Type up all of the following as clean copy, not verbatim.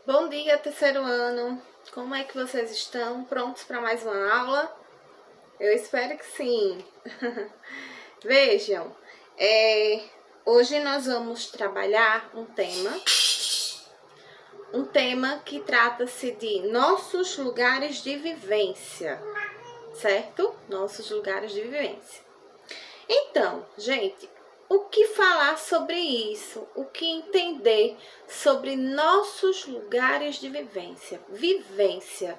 Bom dia, terceiro ano! Como é que vocês estão? Prontos para mais uma aula? Eu espero que sim! Vejam, hoje nós vamos trabalhar um tema que trata-se de nossos lugares de vivência, certo? Nossos lugares de vivência. Então, gente, o que falar sobre isso? O que entender sobre nossos lugares de vivência? Vivência.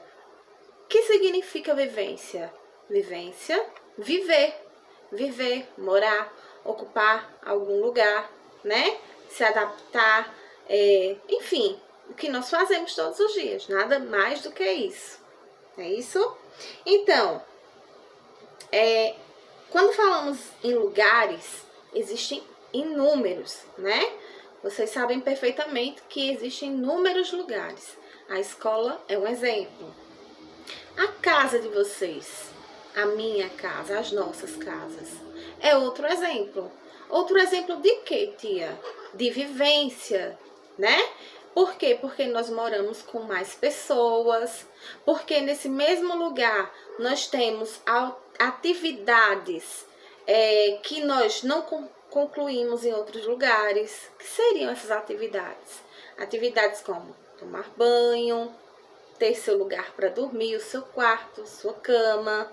O que significa vivência? Vivência, viver. Viver, morar, ocupar algum lugar, né? Se adaptar, enfim, o que nós fazemos todos os dias, nada mais do que isso. É isso? Então, quando falamos em lugares, existem inúmeros, né? Vocês sabem perfeitamente que existem inúmeros lugares. A escola é um exemplo. A casa de vocês, a minha casa, as nossas casas, é outro exemplo. Outro exemplo de quê, tia? De vivência, né? Por quê? Porque nós moramos com mais pessoas, porque nesse mesmo lugar nós temos atividades que nós não concluímos em outros lugares. Que seriam essas atividades? Atividades como tomar banho, ter seu lugar para dormir, o seu quarto, sua cama,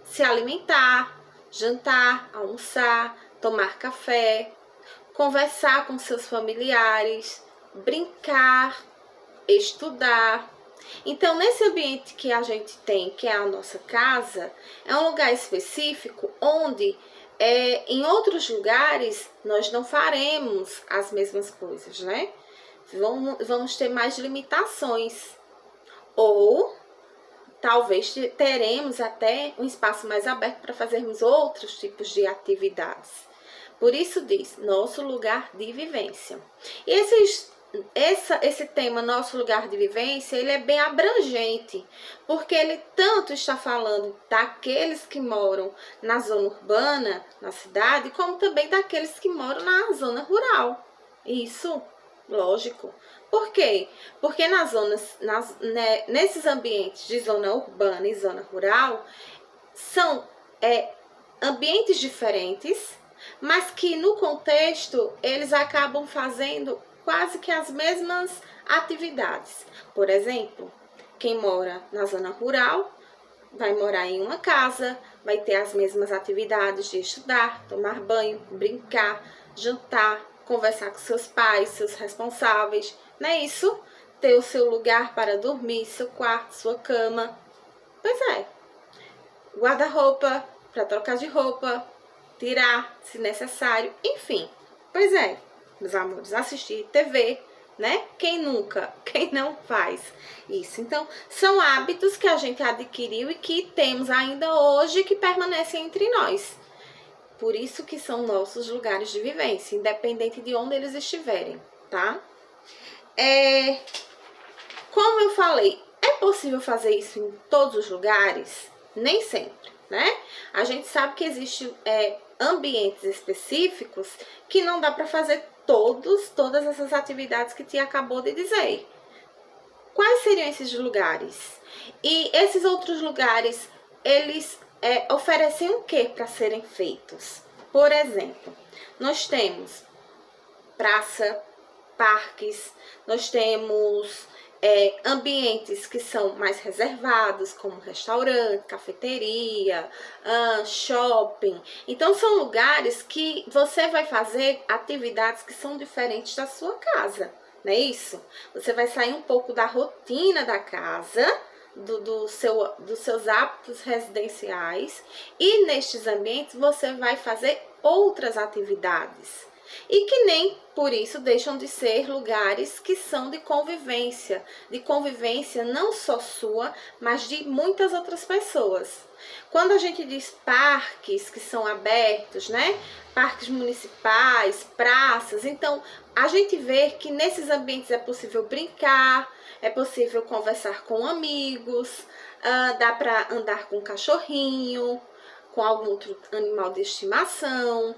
se alimentar, jantar, almoçar, tomar café, conversar com seus familiares, brincar, estudar. Então, nesse ambiente que a gente tem, que é a nossa casa, é um lugar específico onde, em outros lugares, nós não faremos as mesmas coisas, né? Vamos ter mais limitações. Ou talvez teremos até um espaço mais aberto para fazermos outros tipos de atividades. Por isso diz, nosso lugar de vivência. E esse tema, nosso lugar de vivência, ele é bem abrangente, porque ele tanto está falando daqueles que moram na zona urbana, na cidade, como também daqueles que moram na zona rural. Isso, lógico. Por quê? Porque nesses ambientes de zona urbana e zona rural, são ambientes diferentes, mas que no contexto eles acabam fazendo quase que as mesmas atividades. Por exemplo, quem mora na zona rural vai morar em uma casa, vai ter as mesmas atividades de estudar, tomar banho, brincar, jantar, conversar com seus pais, seus responsáveis, não é isso? Ter o seu lugar para dormir, seu quarto, sua cama. Pois é, guarda-roupa para trocar de roupa, tirar se necessário, enfim. Pois é, meus amores, assistir TV, né? Quem nunca? Quem não faz isso? Então, são hábitos que a gente adquiriu e que temos ainda hoje que permanecem entre nós. Por isso que são nossos lugares de vivência, independente de onde eles estiverem, tá? Como eu falei, é possível fazer isso em todos os lugares? Nem sempre, né? A gente sabe que existem ambientes específicos que não dá para fazer todas essas atividades que te acabou de dizer. Quais seriam esses lugares? E esses outros lugares, eles oferecem o que para serem feitos? Por exemplo, nós temos praça, parques, nós temos ambientes que são mais reservados, como restaurante, cafeteria, shopping. Então, são lugares que você vai fazer atividades que são diferentes da sua casa, não é isso? Você vai sair um pouco da rotina da casa, dos seus hábitos residenciais, e nestes ambientes você vai fazer outras atividades. E que nem por isso deixam de ser lugares que são de convivência não só sua, mas de muitas outras pessoas. Quando a gente diz parques que são abertos, né? Parques municipais, praças, então a gente vê que nesses ambientes é possível brincar, é possível conversar com amigos, dá para andar com um cachorrinho, com algum outro animal de estimação,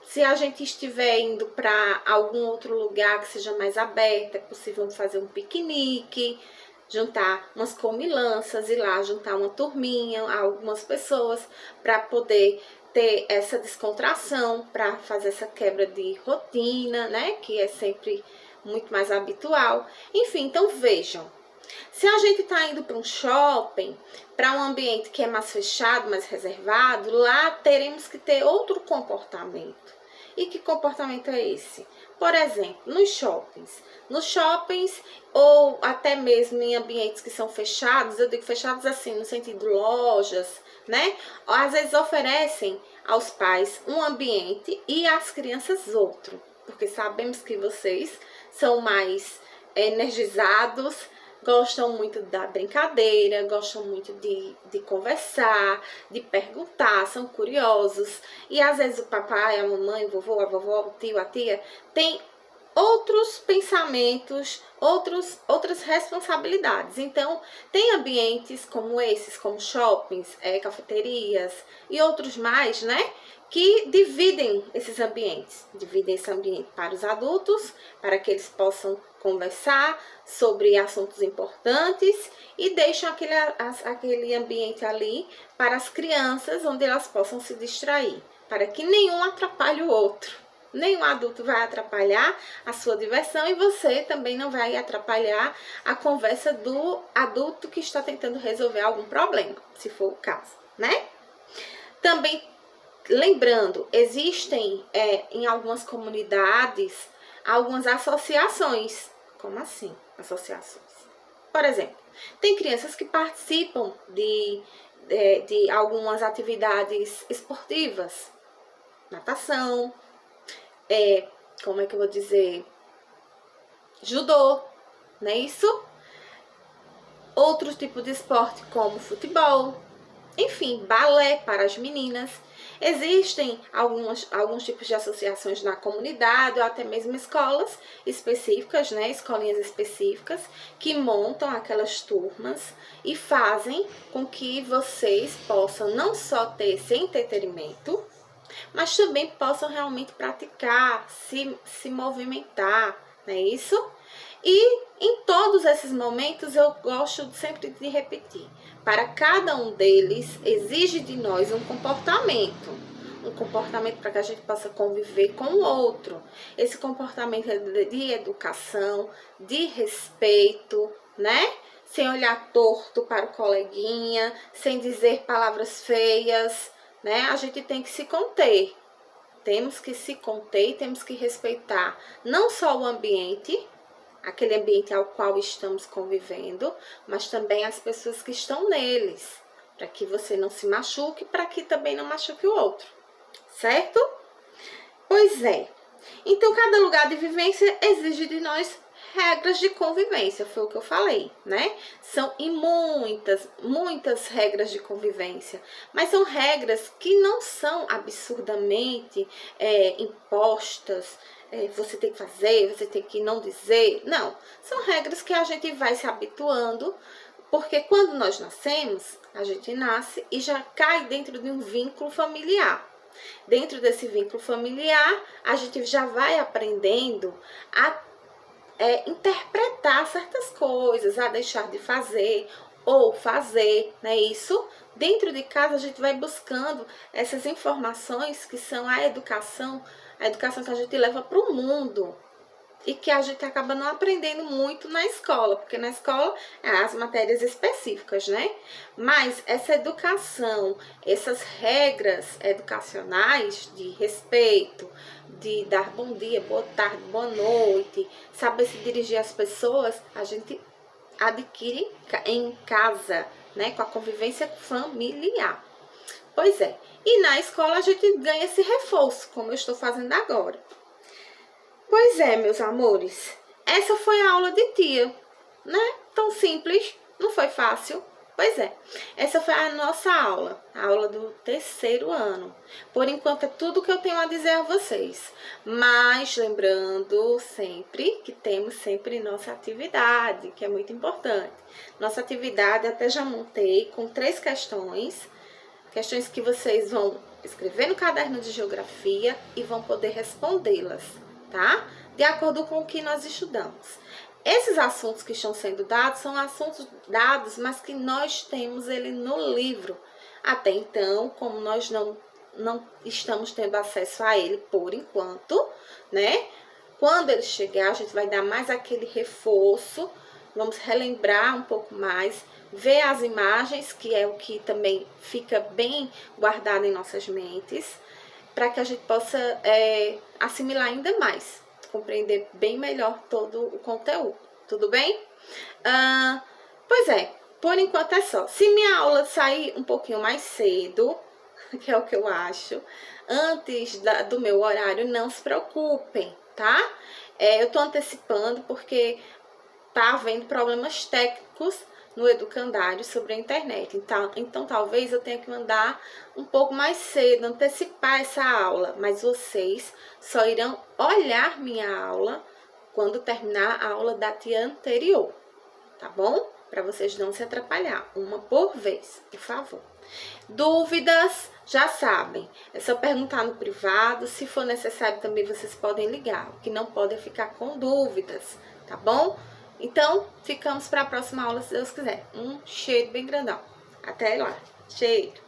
Se a gente estiver indo para algum outro lugar que seja mais aberto, é possível fazer um piquenique, juntar umas comilanças e lá juntar uma turminha, algumas pessoas, para poder ter essa descontração, para fazer essa quebra de rotina, né? Que é sempre muito mais habitual. Enfim, então vejam. Se a gente está indo para um shopping, para um ambiente que é mais fechado, mais reservado, lá teremos que ter outro comportamento. E que comportamento é esse? Por exemplo, nos shoppings ou até mesmo em ambientes que são fechados, eu digo fechados assim, no sentido lojas, né? Às vezes oferecem aos pais um ambiente e às crianças outro, porque sabemos que vocês são mais energizados, gostam muito da brincadeira, gostam muito de conversar, de perguntar, são curiosos. E às vezes o papai, a mamãe, o vovô, a vovó, o tio, a tia, tem outros pensamentos, outras responsabilidades. Então, tem ambientes como esses, como shoppings, cafeterias e outros mais, né? Que dividem esses ambientes. Dividem esse ambiente para os adultos, para que eles possam conversar sobre assuntos importantes e deixam aquele ambiente ali para as crianças, onde elas possam se distrair, para que nenhum atrapalhe o outro. Nenhum adulto vai atrapalhar a sua diversão e você também não vai atrapalhar a conversa do adulto que está tentando resolver algum problema, se for o caso, né? Também, lembrando, existem em algumas comunidades algumas associações. Como assim, associações? Por exemplo, tem crianças que participam de algumas atividades esportivas, natação, como é que eu vou dizer, judô, não é isso? Outros tipos de esporte como futebol, enfim, balé para as meninas. Existem alguns tipos de associações na comunidade ou até mesmo escolas específicas, né, escolinhas específicas que montam aquelas turmas e fazem com que vocês possam não só ter esse entretenimento, mas também possam realmente praticar, se movimentar, não é isso? E em todos esses momentos eu gosto sempre de repetir, para cada um deles exige de nós um comportamento para que a gente possa conviver com o outro. Esse comportamento é de educação, de respeito, né? Sem olhar torto para o coleguinha, sem dizer palavras feias, né? A gente tem que se conter. Temos que se conter e temos que respeitar não só o ambiente, aquele ambiente ao qual estamos convivendo, mas também as pessoas que estão neles, para que você não se machuque, para que também não machuque o outro, certo? Pois é. Então, cada lugar de vivência exige de nós regras de convivência, foi o que eu falei, né? São muitas regras de convivência, mas são regras que não são absurdamente impostas, você tem que fazer, você tem que não dizer, não. São regras que a gente vai se habituando, porque quando nós nascemos, a gente nasce e já cai dentro de um vínculo familiar. Dentro desse vínculo familiar, a gente já vai aprendendo a interpretar certas coisas, a deixar de fazer ou fazer, não é isso? Dentro de casa a gente vai buscando essas informações que são a educação que a gente leva para o mundo e que a gente acaba não aprendendo muito na escola, porque na escola as matérias específicas, né? Mas essa educação, essas regras educacionais de respeito, de dar bom dia, boa tarde, boa noite, saber se dirigir às pessoas, a gente adquire em casa, né? Com a convivência familiar. Pois é. E na escola a gente ganha esse reforço, como eu estou fazendo agora. Pois é, meus amores, essa foi a aula de tia, né? Tão simples, não foi fácil? Pois é, essa foi a nossa aula, a aula do 3º ano. Por enquanto é tudo que eu tenho a dizer a vocês, mas lembrando sempre que temos sempre nossa atividade, que é muito importante. Nossa atividade até já montei com 3 questões, Questões que vocês vão escrever no caderno de geografia e vão poder respondê-las, tá? De acordo com o que nós estudamos. Esses assuntos que estão sendo dados são assuntos dados, mas que nós temos ele no livro. Até então, como nós não estamos tendo acesso a ele por enquanto, né? Quando ele chegar, a gente vai dar mais aquele reforço, vamos relembrar um pouco mais, ver as imagens, que é o que também fica bem guardado em nossas mentes, para que a gente possa assimilar ainda mais, compreender bem melhor todo o conteúdo, tudo bem? Pois é, por enquanto é só. Se minha aula sair um pouquinho mais cedo, que é o que eu acho, antes do meu horário, não se preocupem, tá? Eu tô antecipando porque tá havendo problemas técnicos no Educandário sobre a internet. Então talvez eu tenha que mandar um pouco mais cedo, antecipar essa aula, mas vocês só irão olhar minha aula quando terminar a aula da tia anterior, tá bom? Para vocês não se atrapalhar, uma por vez, por favor. Dúvidas, já sabem, é só perguntar no privado, se for necessário também vocês podem ligar, o que não pode é ficar com dúvidas, tá bom? Então, ficamos para a próxima aula, se Deus quiser. Um cheiro bem grandão. Até lá. Cheiro.